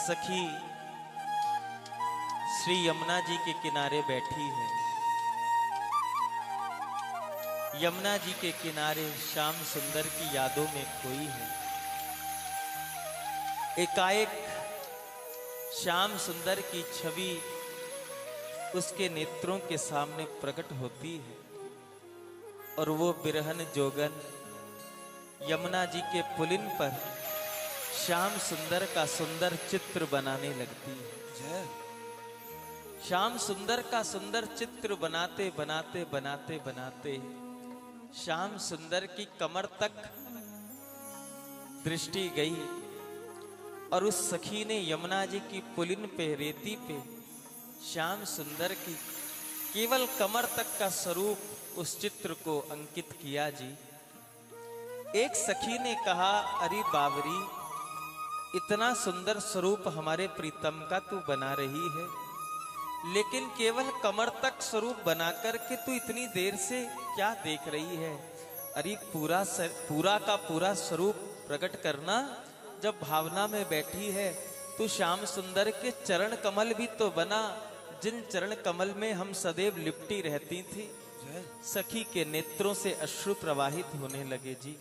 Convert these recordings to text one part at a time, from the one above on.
सखी श्री यमुना जी के किनारे बैठी है। यमुना जी के किनारे श्याम सुंदर की यादों में खोई है। एकाएक श्याम सुंदर की छवि उसके नेत्रों के सामने प्रकट होती है और वो बिरहन जोगन यमुना जी के पुलिन पर श्याम सुंदर का सुंदर चित्र बनाने लगती है। श्याम सुंदर का सुंदर चित्र बनाते बनाते बनाते बनाते श्याम सुंदर की कमर तक दृष्टि गई और उस सखी ने यमुना जी की पुलिन पे रेती पे श्याम सुंदर की केवल कमर तक का स्वरूप उस चित्र को अंकित किया जी। एक सखी ने कहा, अरे बावरी, इतना सुंदर स्वरूप हमारे प्रीतम का तू बना रही है, लेकिन केवल कमर तक स्वरूप बना करके तू इतनी देर से क्या देख रही है? अरे पूरा का पूरा स्वरूप प्रकट करना। जब भावना में बैठी है तो श्याम सुंदर के चरण कमल भी तो बना, जिन चरण कमल में हम सदैव लिपटी रहती थी। सखी के नेत्रों से अश्रु प्रवाहित होने लगे जी।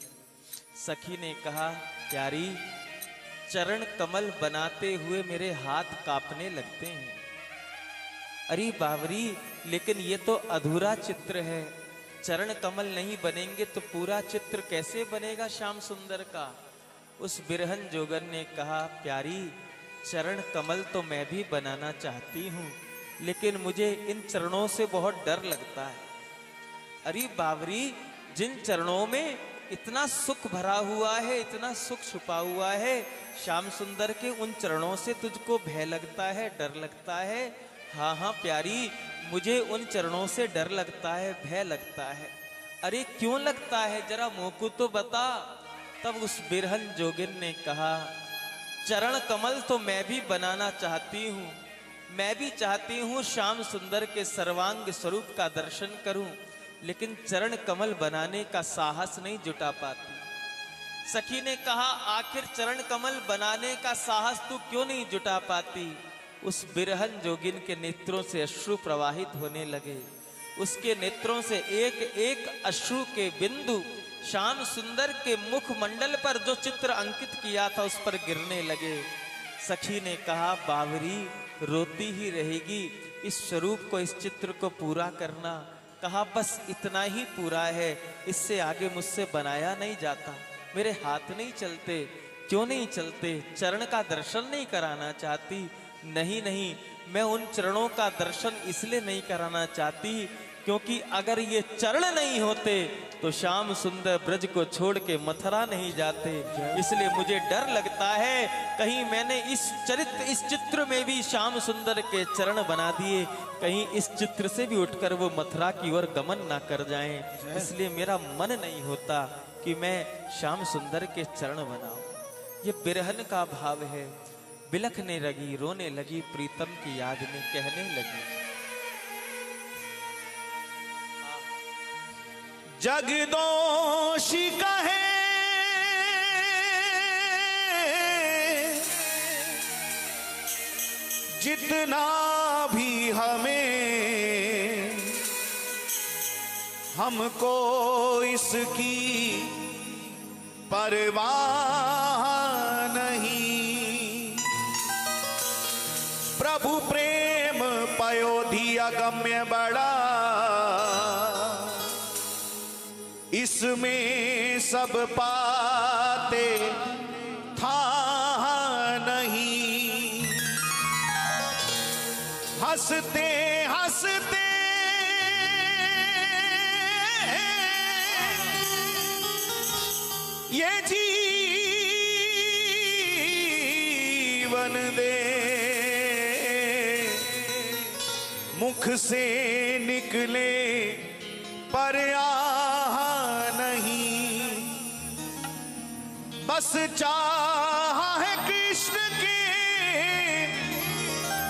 सखी ने कहा, प्यारी, चरण कमल बनाते हुए मेरे हाथ कांपने लगते हैं। अरे बावरी, लेकिन ये तो अधूरा चित्र है। चरण कमल नहीं बनेंगे तो पूरा चित्र कैसे बनेगा श्याम सुंदर का? उस बिरहन जोगन ने कहा, प्यारी, चरण कमल तो मैं भी बनाना चाहती हूँ, लेकिन मुझे इन चरणों से बहुत डर लगता है। अरे बावरी, जिन चरणों में इतना सुख भरा हुआ है, इतना सुख छुपा हुआ है, श्याम सुंदर के उन चरणों से तुझको भय लगता है, डर लगता है? हाँ हाँ प्यारी, मुझे उन चरणों से डर लगता है, भय लगता है। अरे क्यों लगता है, जरा मुँह को तो बता। तब उस बिरहन जोगिन ने कहा, चरण कमल तो मैं भी बनाना चाहती हूँ, मैं भी चाहती हूँ श्याम सुंदर के सर्वांग स्वरूप का दर्शन करूं, लेकिन चरण कमल बनाने का साहस नहीं जुटा पाती। सखी ने कहा, आखिर चरण कमल बनाने का साहस तू क्यों नहीं जुटा पाती? उस बिरहन जोगिन के नेत्रों से अश्रु प्रवाहित होने लगे। उसके नेत्रों से एक एक अश्रु के बिंदु श्याम सुंदर के मुख मंडल पर जो चित्र अंकित किया था उस पर गिरने लगे। सखी ने कहा, बावरी, रोती ही रहेगी, इस स्वरूप को, इस चित्र को पूरा करना। कहा, बस इतना ही पूरा है, इससे आगे मुझसे बनाया नहीं जाता, मेरे हाथ नहीं चलते। क्यों नहीं चलते? चरण का दर्शन नहीं कराना चाहती? नहीं नहीं, मैं उन चरणों का दर्शन इसलिए नहीं कराना चाहती क्योंकि अगर ये चरण नहीं होते तो श्याम सुंदर ब्रज को छोड़ के मथुरा नहीं जाते। इसलिए मुझे डर लगता है कहीं मैंने इस चित्र में भी श्याम सुंदर के चरण बना दिए, कहीं इस चित्र से भी उठकर वो मथुरा की ओर गमन ना कर जाएं। इसलिए मेरा मन नहीं होता कि मैं श्याम सुंदर के चरण बनाऊं। ये बिरहन का भाव है। बिलखने लगी, रोने लगी, प्रीतम की याद में कहने लगी, जगदोषी कहे जितना भी हमें, हमको इसकी परवाह नहीं। प्रभु प्रेम पयोधि अगम्य बड़ा, इसमें सब पाते था नहीं। हंसते हंसते ये जीवन दे, मुख से निकले पर नहीं। बस चाह है कृष्ण के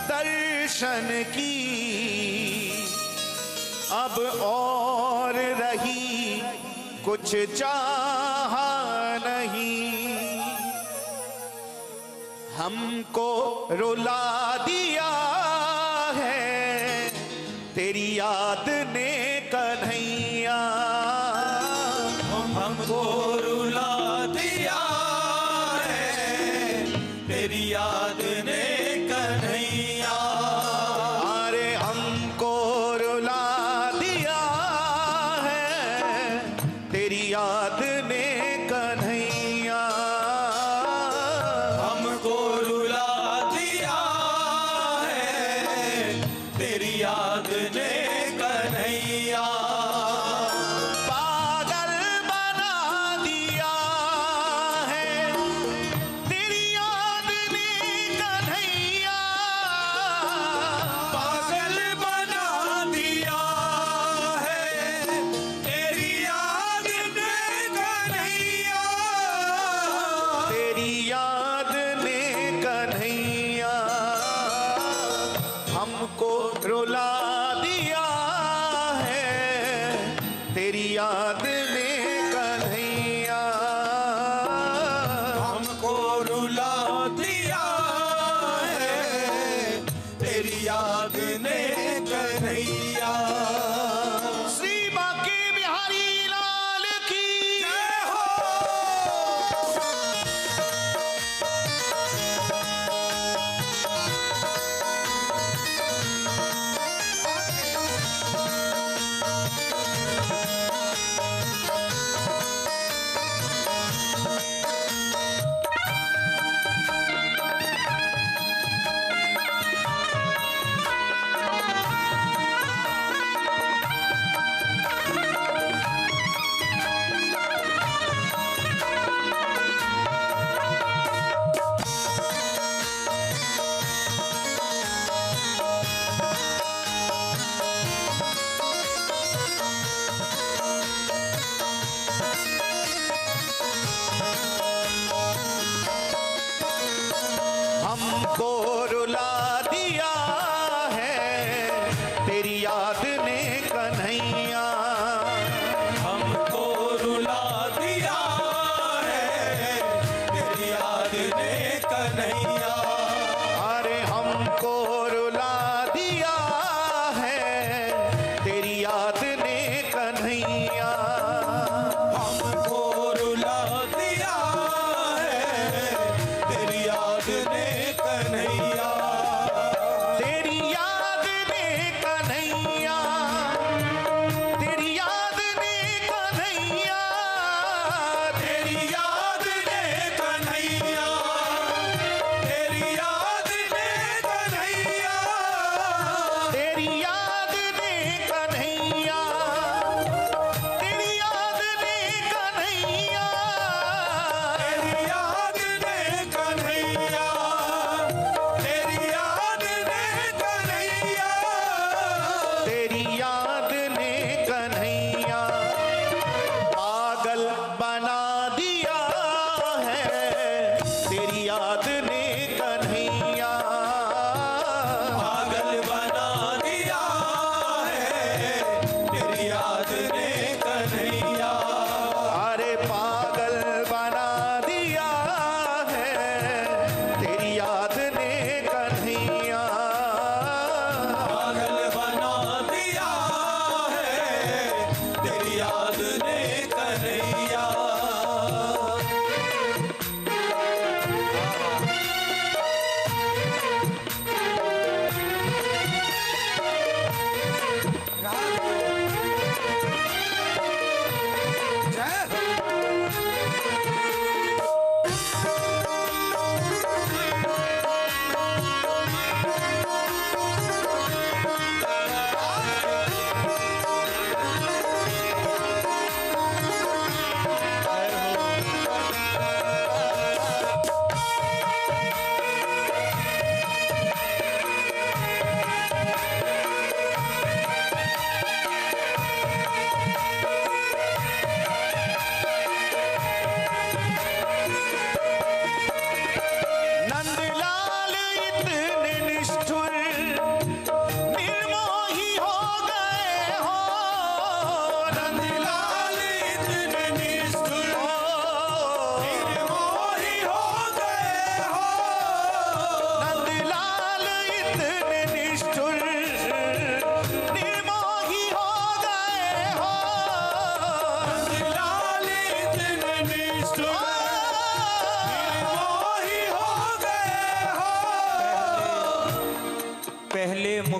दर्शन की, अब और रही कुछ चाह नहीं। हमको रुला दिया है तेरी याद ने कन्हैया। हमको रुला दिया है तेरी याद ने कन्हैया। अरे हमको रुला दिया है तेरी याद ने कन्हैया। हमको रुला दिया है तेरी याद ने कन्हैया। पागल बना दिया है तेरी याद ने कन्हैया। पागल बना दिया है तेरी याद ने कन्हैया। तेरी याद ने कन्हैया हमको रुला दिया है तेरी याद ने कन्हैया। हमको रुला दिया है तेरी याद ने कन्हैया। श्री बांके बिहारी लाल की जय हो। हमको रुला दिया है तेरी याद ने कन्हैया। हमको रुला दिया है तेरी याद ने कन्हैया। अरे हमको रुला दिया है तेरी याद ने कन्हैया। हमको रुला दिया है तेरी याद ने कन्हैया। तेरी याद ने कन्हैया। तेरी याद ने कन्हैया। तेरी याद ने कन्हैया। तेरी याद ने कन्हैया। तेरी याद ने कन्हैया।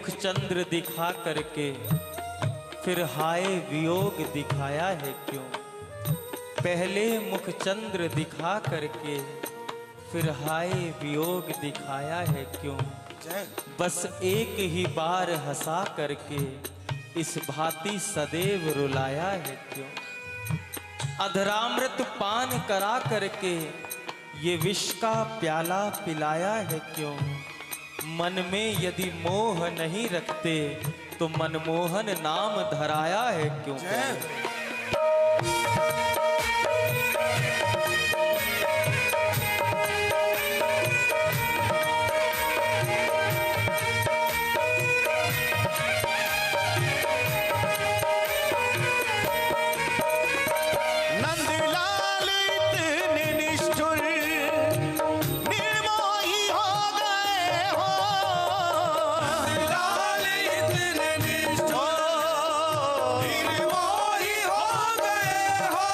मुख चंद्र दिखा करके फिर हाय वियोग दिखाया है क्यों? पहले मुख चंद्र दिखा करके फिर हाय वियोग दिखाया है क्यों? बस एक ही बार हंसा करके इस भांति सदैव रुलाया है क्यों? अधरामृत पान करा करके ये विष का प्याला पिलाया है क्यों? मन में यदि मोह नहीं रखते तो मनमोहन नाम धराया है क्यों? नंदलाल इतने निष्ठुर निर्मोही हो गए हो। नंदलाल इतने निष्ठुर निर्मोही हो गए हो।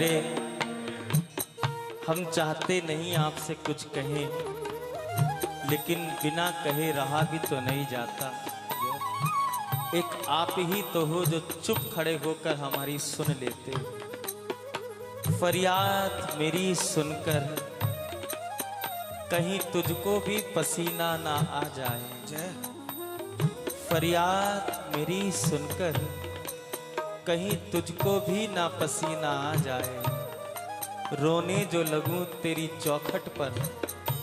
प्यारे, हम चाहते नहीं आपसे कुछ कहें, लेकिन बिना कहे रहा भी तो नहीं जाता। एक आप ही तो हो जो चुप खड़े होकर हमारी सुन लेते। फरियाद मेरी सुनकर कहीं तुझको भी पसीना ना आ जाए। फरियाद मेरी सुनकर कहीं तुझको भी ना पसीना आ जाए। रोने जो लगूं तेरी चौखट पर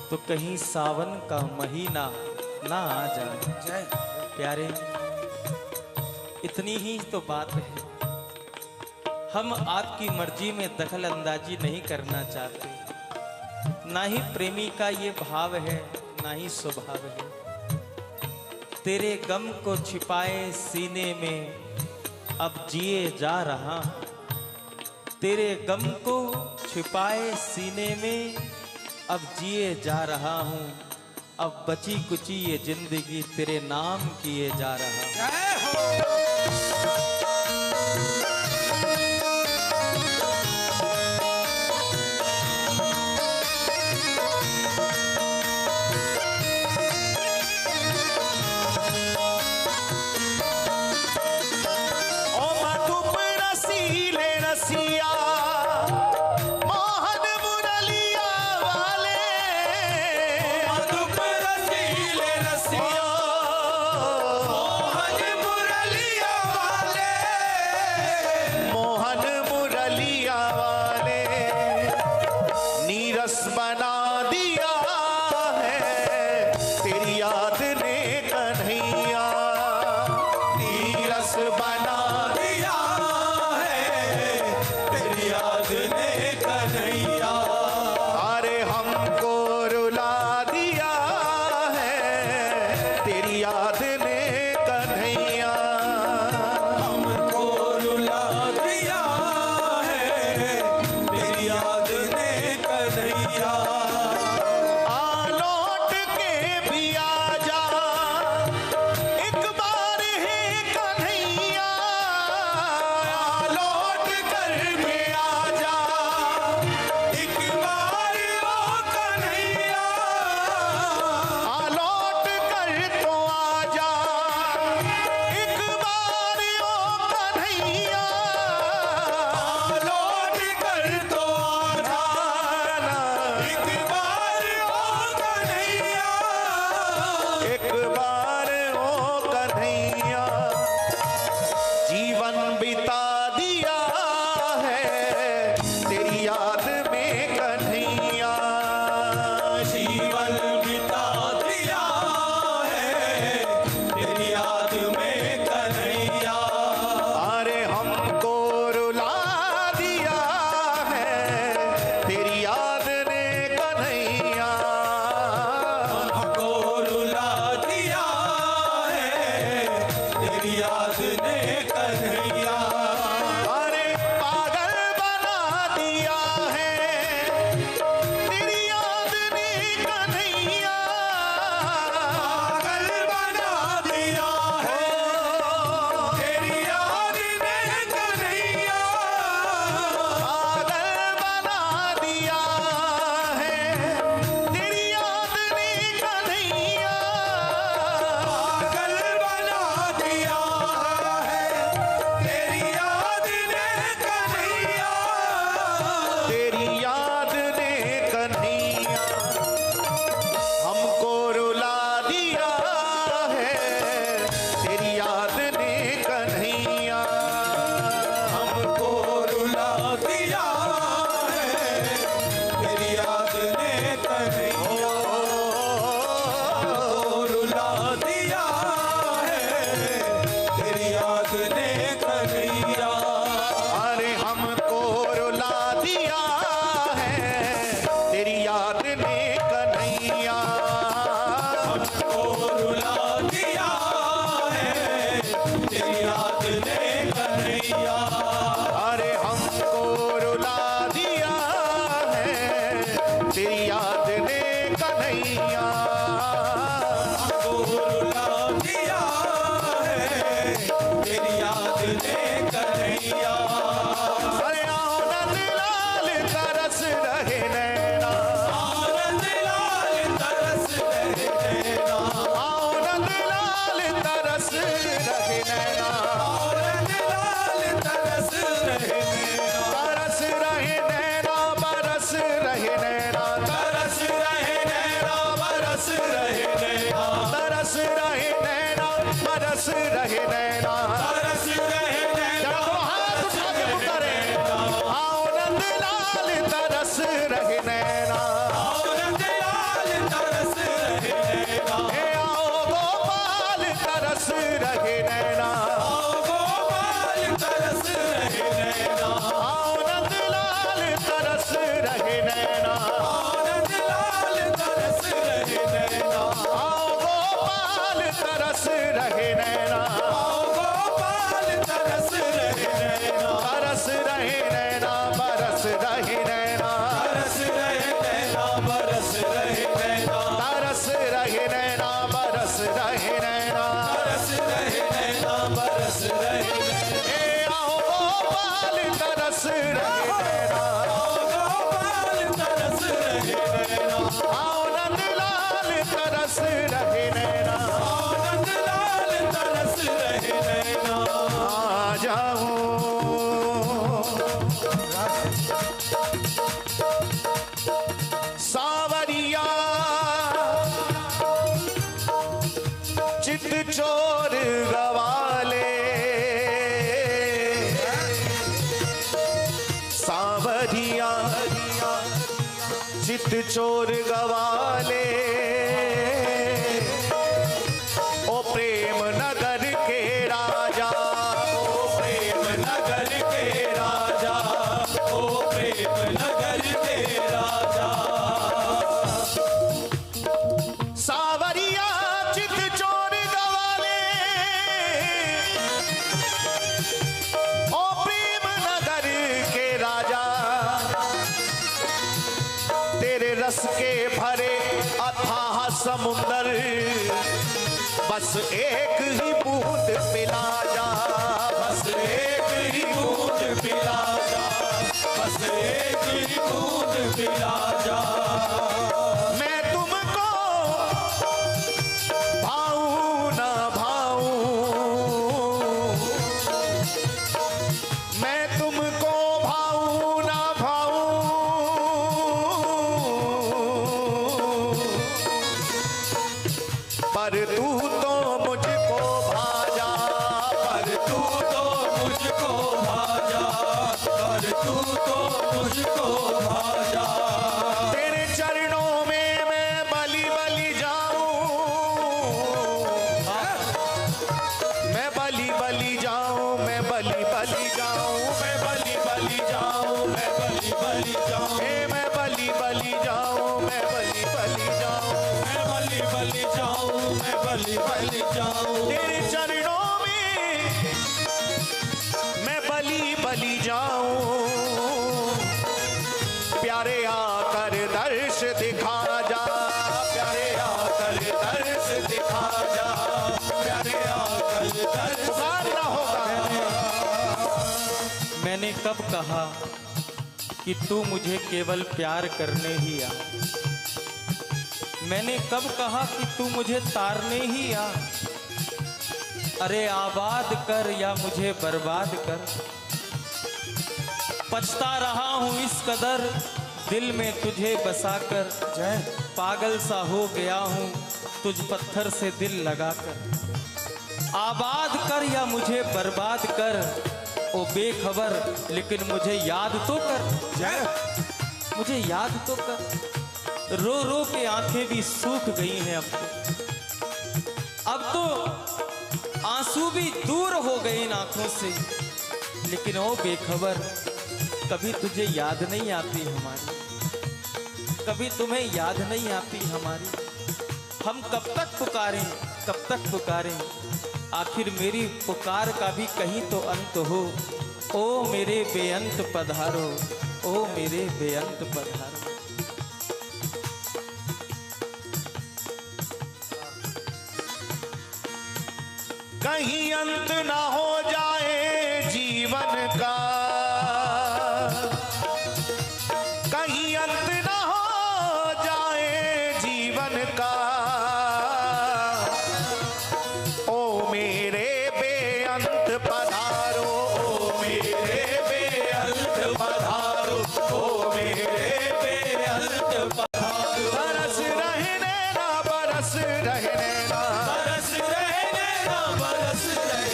तो कहीं सावन का महीना ना आ जाए। प्यारे, इतनी ही तो बात है। हम आपकी मर्जी में दखल अंदाजी नहीं करना चाहते। ना ही प्रेमी का ये भाव है, ना ही स्वभाव है। तेरे गम को छिपाए सीने में अब जिए जा रहा। तेरे गम को छिपाए सीने में अब जिए जा रहा हूँ। अब बची कुची ये जिंदगी तेरे नाम किए जा रहा हूँ। अरे पागल बना दिया सावरिया चित चोर गवाले, ओ प्रेम नगर के राजा, ओ प्रेम नगर के राजा, ओ प्रेम नगर के राजा। सावरिया चित चोर गवाले, ओ प्रेम नगर के राजा। तेरे रस के भरे अथाह समुंदर, बस एक ही बूंद पिला जा, बस एक ही बूंद पिला जा, बस एक ही बूंद पिला जा। मैं तुमको भाऊं ना भाऊं, मैं तुमको भाऊं ना भाऊं, पर तू तो मुझको भाजा, पर तू तो मुझको भाजा, पर तू तो मुझको भाजा। तेरे चरणों में मैं बलि बलि जाऊं, मैं बलि बलि जाऊं, मैं बलि बलि जाऊं, मैं बलि बलि जाऊं, मैं बलि बलि जाऊं, मैं बलि बलि जाऊं, मैं बलि बलि जाऊं, मैं बलि बलि जाऊं, मैं बलि बलि जाऊं। तेरे चरणों में मैं बलि बलि जाऊं। प्यारे आकर दर्श दिखा जा, प्यारे आकर दर्श दिखा जा, प्यारे आकर दर्श ना होगा। मैंने कब कहा कि तू मुझे केवल प्यार करने ही आ? मैंने कब कहा कि तू मुझे तारने ही आ? अरे आबाद कर या मुझे बर्बाद कर, पछता रहा हूं इस कदर दिल में तुझे बसाकर। जय पागल सा हो गया हूं तुझ पत्थर से दिल लगाकर। आबाद कर या मुझे बर्बाद कर, ओ बेखबर लेकिन मुझे याद तो कर। जय मुझे याद तो कर। रो रो के आंखें भी सूख गई हैं अब तो आंसू भी दूर हो गए इन आंखों से, लेकिन ओ बेखबर कभी तुझे याद नहीं आती हमारी, कभी तुम्हें याद नहीं आती हमारी। हम कब तक पुकारें, कब तक पुकारें, आखिर मेरी पुकार का भी कहीं तो अंत हो। ओ मेरे बेअंत पधारो, ओ मेरे बेअंत पधारो। कहीं अंत ना हो जाए जीवन का, कहीं अंत ना हो जाए जीवन का। ओ मेरे बेअंत पधारो, ओ मेरे बेअंत पधारो, ओ मेरे बेअंत पधारो। बरस रहने ना, बरस रहने ना, बरस रहने ना, बरस रहने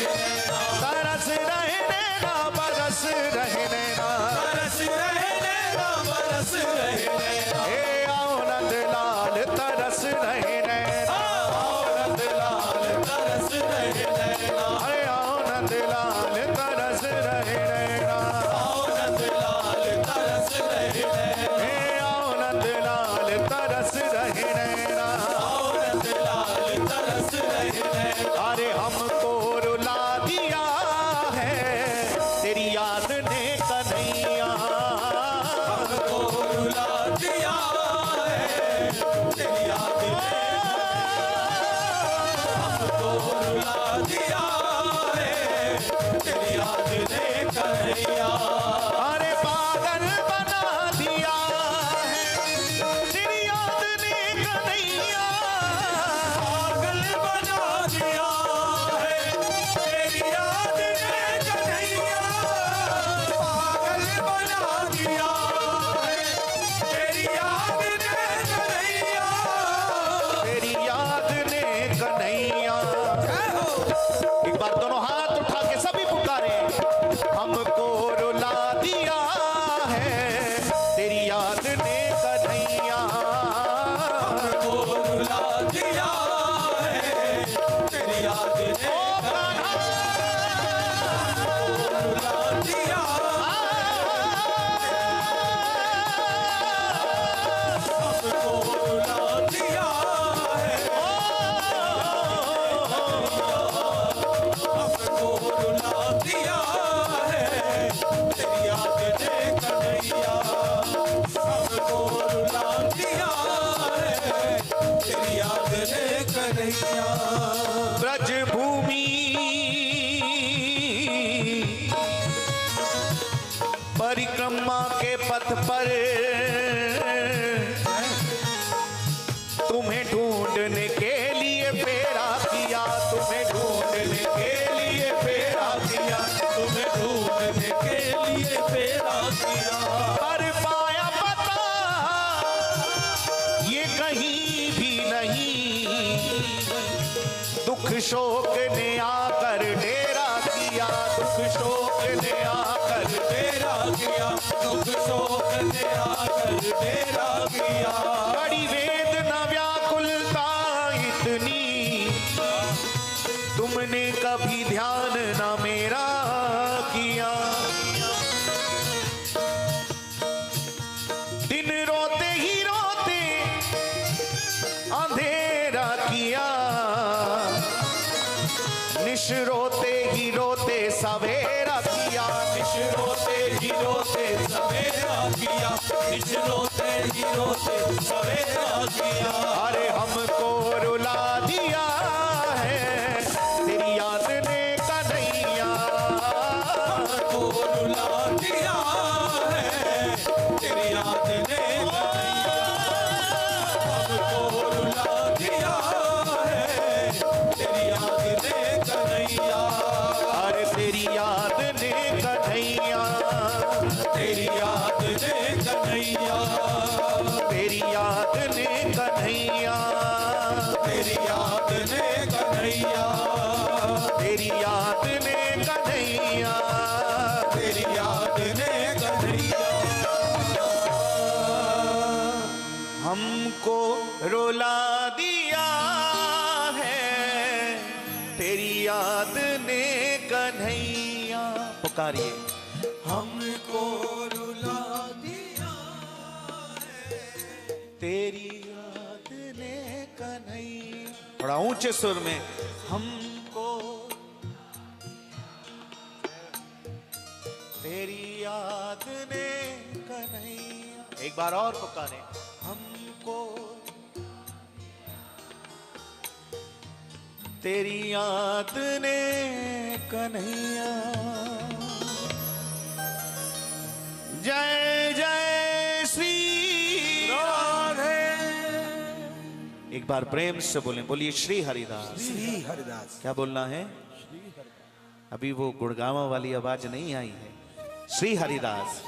ना, बरस रहने ना, बरस रहने ना, बरस रहने ना, बरस रहने ब्रजभूमि परिक्रमा के पथ पर तुम्हें ढूंढने के लिए फेरा किया, तुम्हें ढूंढने के लिए फेरा किया, तुम्हें ढूंढने के लिए फेरा किया। पर पाया पता ये कहीं भी नहीं, दुख शोक ने आकर डेरा किया, दुख शोक ने आकर डेरा किया, दुख शोक ने आकर डेरा किया। बड़ी वेदना व्याकुलता इतनी, तुमने कभी ध्यान ना मेरा किया। दिन रोते ही रोते अंधेरा किया, निश रोते ही रोते सवेरा किया, निश रोते ही रोते सवेरा किया, निश रोते ही रोते सवेरा किया। अरे हमको रुला दिया है तेरी याद ने कन्हैया, हमको रुला दिया है तेरी याद ने कन्हैया, हमको रुला दिया है तेरी याद ने कन्हैया। अरे तेरी याद ने कन्हैया, तेरी याद ने कन्हैया, तेरी याद ने कन्हैया, तेरी याद ने कन्हैया, तेरी याद ने कन्हैया, तेरी याद ने कन्हैया। हमको रुला दिया है तेरी याद ने कन्हैया। पुकारिए, हमको रुला दिया तेरी याद ने कन्हैया। थोड़ा ऊंचे सुर में, हमको तेरी याद ने कन्हैया। एक बार और पुकारे, हमको तेरी याद ने कन्हैया। जय जय श्री राधे। एक बार प्रेम से बोलें, बोलिए श्री हरिदास। श्री हरिदास। क्या बोलना है? अभी वो गुड़गांव वाली आवाज नहीं आई है। श्री हरिदास।